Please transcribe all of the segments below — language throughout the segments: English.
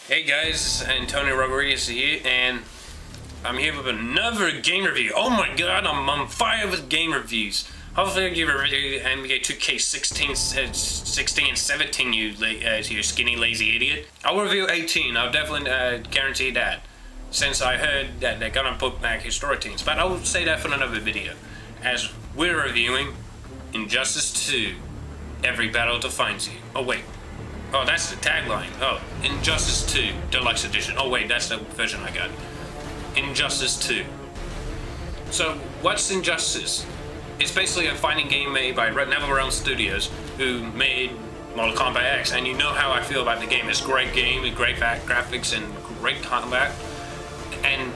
Hey guys, Antonio Rodriguez here, and I'm here with another game review. Oh my god, I'm on fire with game reviews. Hopefully I'll give a review NBA 2K 16 and 17, you skinny lazy idiot. I'll review 18, I'll definitely guarantee that, since I heard that they're gonna put back historic teams, but I'll say that for another video. As we're reviewing Injustice 2, Every Battle Defines You. Oh wait. Oh, that's the tagline. Oh, Injustice 2 Deluxe Edition. Oh wait, that's the version I got. Injustice 2. So, what's Injustice? It's basically a fighting game made by Netherrealms Studios, who made Mortal Kombat X, and you know how I feel about the game. It's a great game with great graphics and great combat. And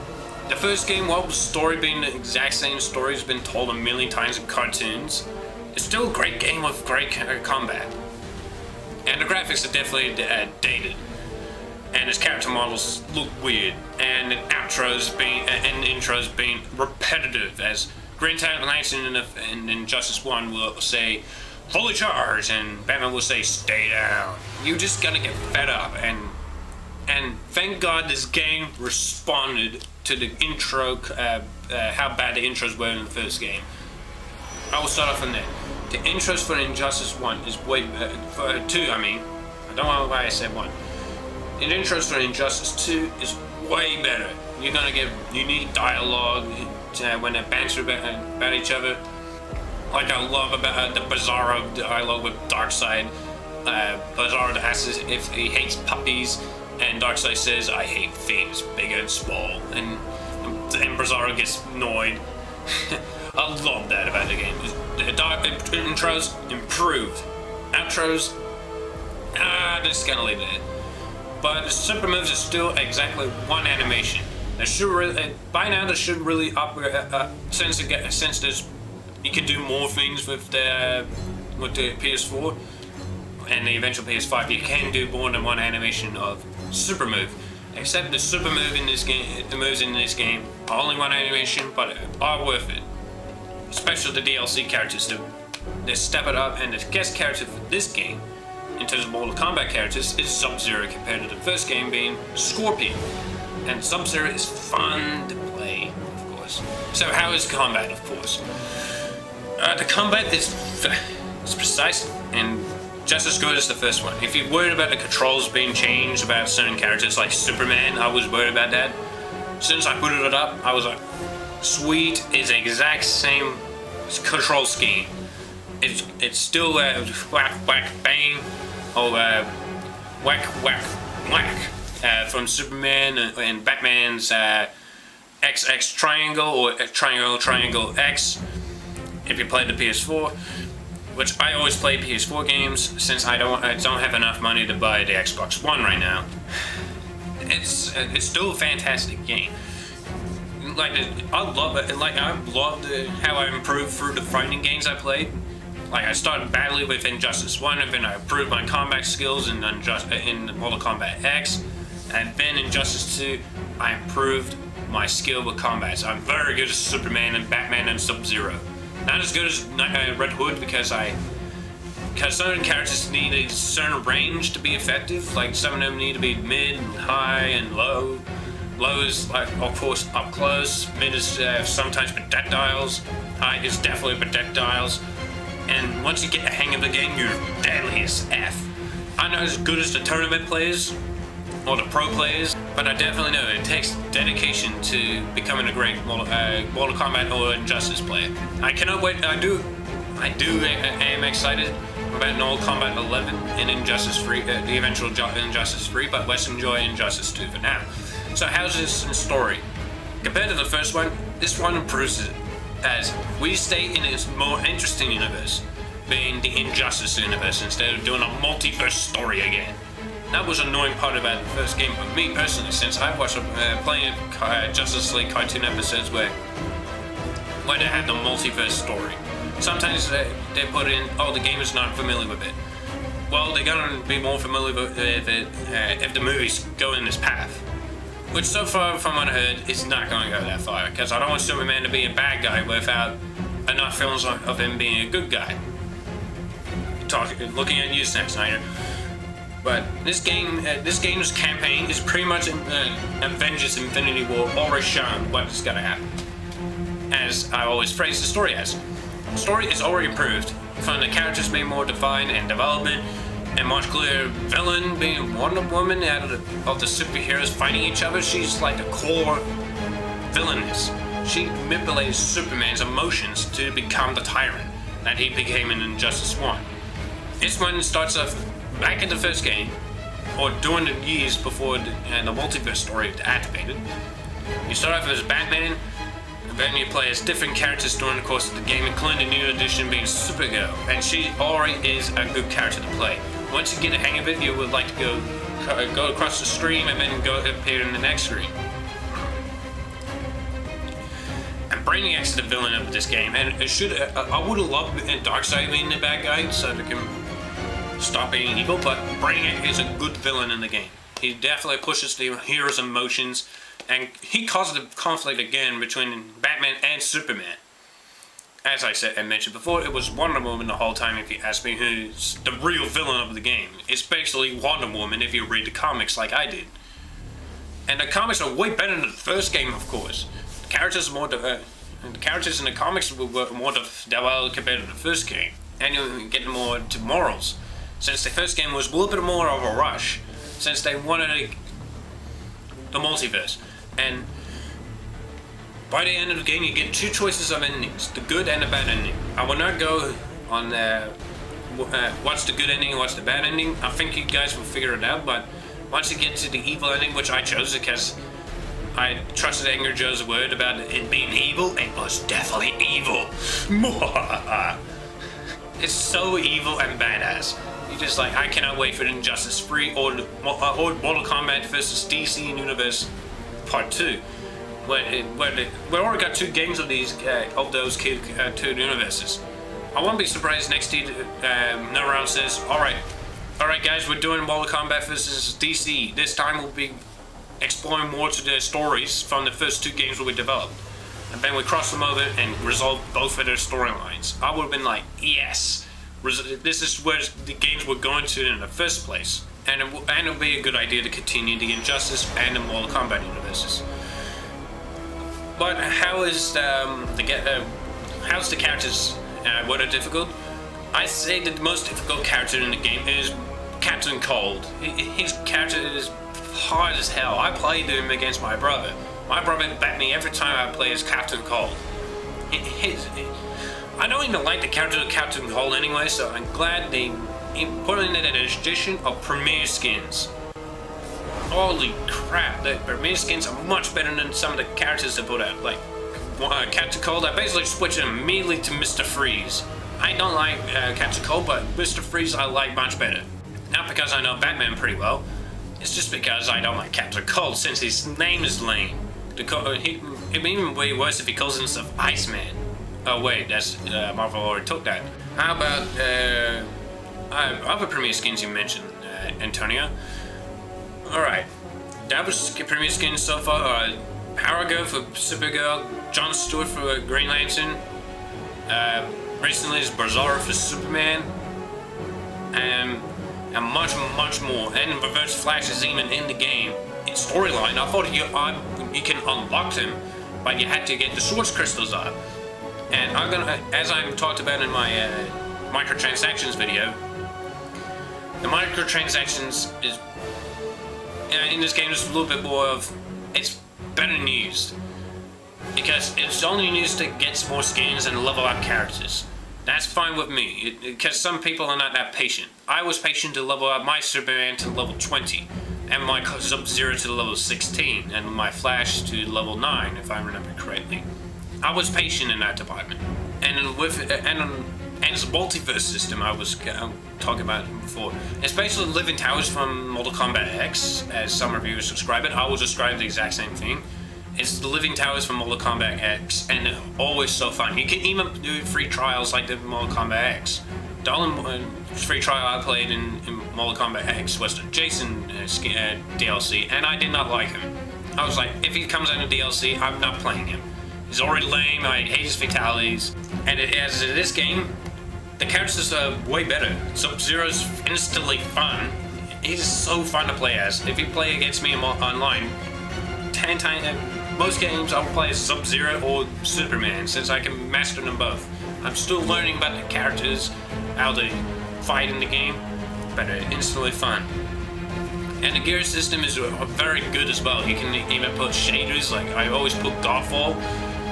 the first game, while the story being the exact same story has been told a million times in cartoons, it's still a great game with great combat. And the graphics are definitely dated, and his character models look weird, and the intros being repetitive, as Green Lantern in Injustice 1 will say, "Fully charged," and Batman will say, "Stay down." You just gotta get fed up, and thank God this game responded to the intro, how bad the intros were in the first game. I will start off from there. The intros for Injustice 1 is way for 2, I mean. I don't know why I said 1. The intros for Injustice 2 is way better. You're gonna get unique dialogue when they banter about each other. Like I love about the Bizarro dialogue with Darkseid. Bizarro asks if he hates puppies, and Darkseid says, "I hate things big and small," and Bizarro gets annoyed. I love that about the game. The intros improved. Outros, just gonna leave it. But the super moves are still exactly one animation. There should really, by now, there should really since there's, you can do more things with the PS4 and the eventual PS5. You can do more than one animation of super move. Except the super move in this game, the moves in this game are only one animation, but are worth it. Especially the DLC characters, they step it up, and the guest character for this game, in terms of Mortal Kombat characters, is Sub-Zero compared to the first game being Scorpion. And Sub-Zero is fun to play, of course. So how is combat, of course? The combat is precise and just as good as the first one. If you're worried about the controls being changed about certain characters like Superman, I was worried about that. As soon as I booted it up, I was like, sweet, is the exact same control scheme. It's still whack whack bang, or whack whack whack from Superman and Batman's XX triangle, or triangle X if you play the PS4, which I always play PS4 games since I don't have enough money to buy the Xbox One right now. It's still a fantastic game. Like, I love it. Like, I loved how I improved through the fighting games I played. Like, I started badly with Injustice 1, and then I improved my combat skills in Mortal Kombat X, and then in Injustice 2, I improved my skill with combat. So I'm very good as Superman and Batman and Sub-Zero. Not as good as Red Hood, because certain characters need a certain range to be effective. Like, some of them need to be mid, and high, and low. Low is, like, of course, up close. Mid is sometimes projectiles. High is definitely projectiles. And once you get the hang of the game, you're deadly as F. I'm not as good as the tournament players or the pro players, but I definitely know it takes dedication to becoming a great Mortal Kombat or Injustice player. I cannot wait. I am excited about Mortal Kombat 11 and Injustice 3, the eventual Injustice 3, but let's enjoy Injustice 2 for now. So how's this in story? Compared to the first one, this one improves it, as we stay in its more interesting universe, being the Injustice universe, instead of doing a multiverse story again. That was an annoying part about the first game for me personally, since I've watched plenty of Justice League cartoon episodes where they had the multiverse story. Sometimes they put in, oh, the game is not familiar with it. Well, they're gonna be more familiar with it if the movies go in this path. Which, so far from what I heard, is not going to go that far, because I don't want Superman to be a bad guy without enough films of him being a good guy. Looking at you, Zack Snyder. But this game's campaign is pretty much Avengers Infinity War already shown what is gonna happen. As I always phrase the story as. The story is already improved, from the characters being more defined and development, and much clearer villain being Wonder Woman out of the superheroes fighting each other. She's like the core villainess. She manipulated Superman's emotions to become the tyrant that he became in Injustice 1. This one starts off back in the first game, or during the years before the multiverse story activated. You start off as Batman, and then you play as different characters during the course of the game, including the new addition being Supergirl, and she already is a good character to play. Once you get the hang of it, you would like to go across the screen and then go appear in the next screen. And Brainiac's the villain of this game, and it should I would have loved Darkseid being the bad guy so they can stop being evil, but Brainiac is a good villain in the game. He definitely pushes the hero's emotions, and he caused the conflict again between Batman and Superman. As I said and mentioned before, it was Wonder Woman the whole time. If you ask me who's the real villain of the game, it's basically Wonder Woman if you read the comics like I did. And the comics are way better than the first game, of course. The characters are the characters in the comics were more developed compared to the first game, and you get more to morals. Since the first game was a little bit more of a rush, since they wanted the multiverse, and by the end of the game, you get two choices of endings, the good and the bad ending. I will not go on what's the good ending and what's the bad ending. I think you guys will figure it out, but once you get to the evil ending, which I chose because I trusted Angry Joe's word about it being evil, it was definitely evil. It's so evil and badass. You're just like, I cannot wait for Injustice 3 or Mortal Kombat vs. DC Universe Part 2. We already got 2 games of these those two universes. I won't be surprised next year Netherrealms says, alright guys, we're doing Mortal Kombat vs. DC. This time we'll be exploring more to the stories from the first 2 games we developed. And then we cross them over and resolve both of their storylines. I would have been like, yes, this is where the games were going to in the first place. And it would be a good idea to continue the Injustice and the Mortal Kombat universes. But how's the characters? What are difficult? I say that the most difficult character in the game is Captain Cold. His character is hard as hell. I played him against my brother. My brother bet me every time I play as Captain Cold. I don't even like the character of Captain Cold anyway, so I'm glad they put in an addition of Premier skins. Holy crap, the Premier skins are much better than some of the characters they put out. Like Captain Cold, I basically switched him immediately to Mr. Freeze. I don't like Captain Cold, but Mr. Freeze I like much better. Not because I know Batman pretty well, it's just because I don't like Captain Cold since his name is lame. It'd be even way worse if he calls himself Iceman. Oh wait, that's Marvel already took that. How about other Premier skins you mentioned, Antonio? Alright, that was Premier skins so far. Power Girl for Supergirl, John Stewart for Green Lantern, recently is Bizarro for Superman, and much more. And Reverse Flash is even in the game. In storyline, I thought you can unlock them, but you had to get the Source Crystals up. And I'm gonna, as I talked about in my microtransactions video, the microtransactions is in this game is a little bit more of, it's better than used because it's only used to get more skins and level up characters. That's fine with me because some people are not that patient. I was patient to level up my Superman to level 20 and my Sub-Zero to level 16 and my Flash to level 9 if I remember correctly. I was patient in that department. And with it's a multiverse system I was talking about before. It's basically Living Towers from Mortal Kombat X, as some reviewers describe it. I will describe the exact same thing. It's the Living Towers from Mortal Kombat X, and they're always so fun. You can even do free trials like the Mortal Kombat X. The only free trial I played in Mortal Kombat X was the Jason DLC, and I did not like him. I was like, if he comes out in DLC, I'm not playing him. He's already lame, I hate his fatalities. And as this game, the characters are way better. Sub-Zero's instantly fun. he's so fun to play as. If you play against me online, 10 times, most games I'll play as Sub-Zero or Superman, since I can master them both. I'm still learning about the characters, how they fight in the game, but they're instantly fun. And the gear system is very good as well. You can even put shaders, like I always put Godfall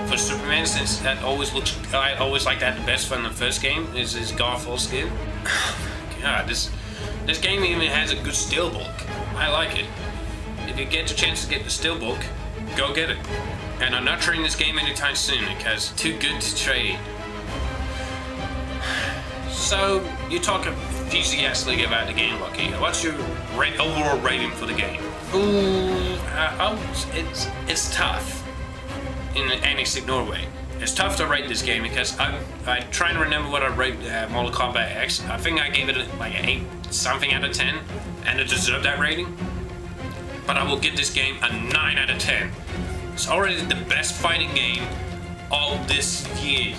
for Superman, since that always looks, I always like that the best from the first game, is his Godfall skin. God, this game even has a good steelbook. I like it. If you get the chance to get the steelbook, go get it. And I'm not trading this game anytime soon because it's too good to trade. So, you talk enthusiastically about the game, Lucky. What's your overall rating for the game? Ooh, it's tough in any Signor way. It's tough to rate this game because I try and remember what I rated Mortal Kombat X. I think I gave it like an 8 something out of 10, and it deserved that rating. But I will give this game a 9 out of 10. It's already the best fighting game all this year.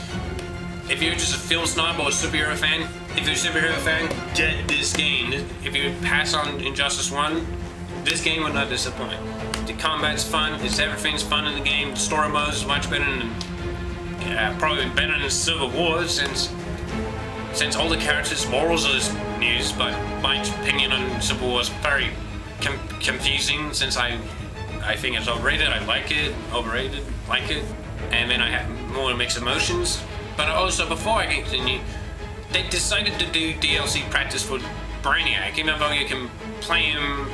If you're just a film snob or a superhero fan, get this game. If you pass on Injustice 1, this game will not disappoint. The combat's fun, everything's fun in the game. The story mode is much better than, probably better than Civil War, since all the characters' morals are news, but my opinion on Civil War is very confusing, since I think it's overrated. I like it, overrated, like it, and then I have more mixed emotions. But also, before I continue, they decided to do DLC practice for Brainiac, even though you can play him,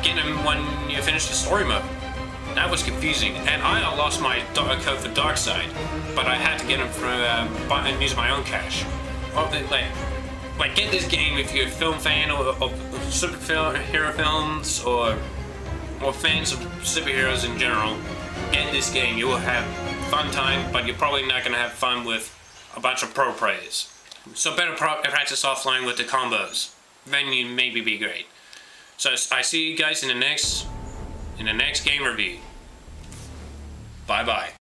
get him when you finish the story mode. That was confusing, and I lost my code for Darkseid, but I had to get him from and use my own cache. Like, get this game if you're a film fan or superhero films or fans of superheroes in general. Get this game. You will have fun time, but you're probably not going to have fun with a bunch of pro players. So better practice offline with the combos. Then you maybe be great. So I see you guys in the next game review. Bye bye.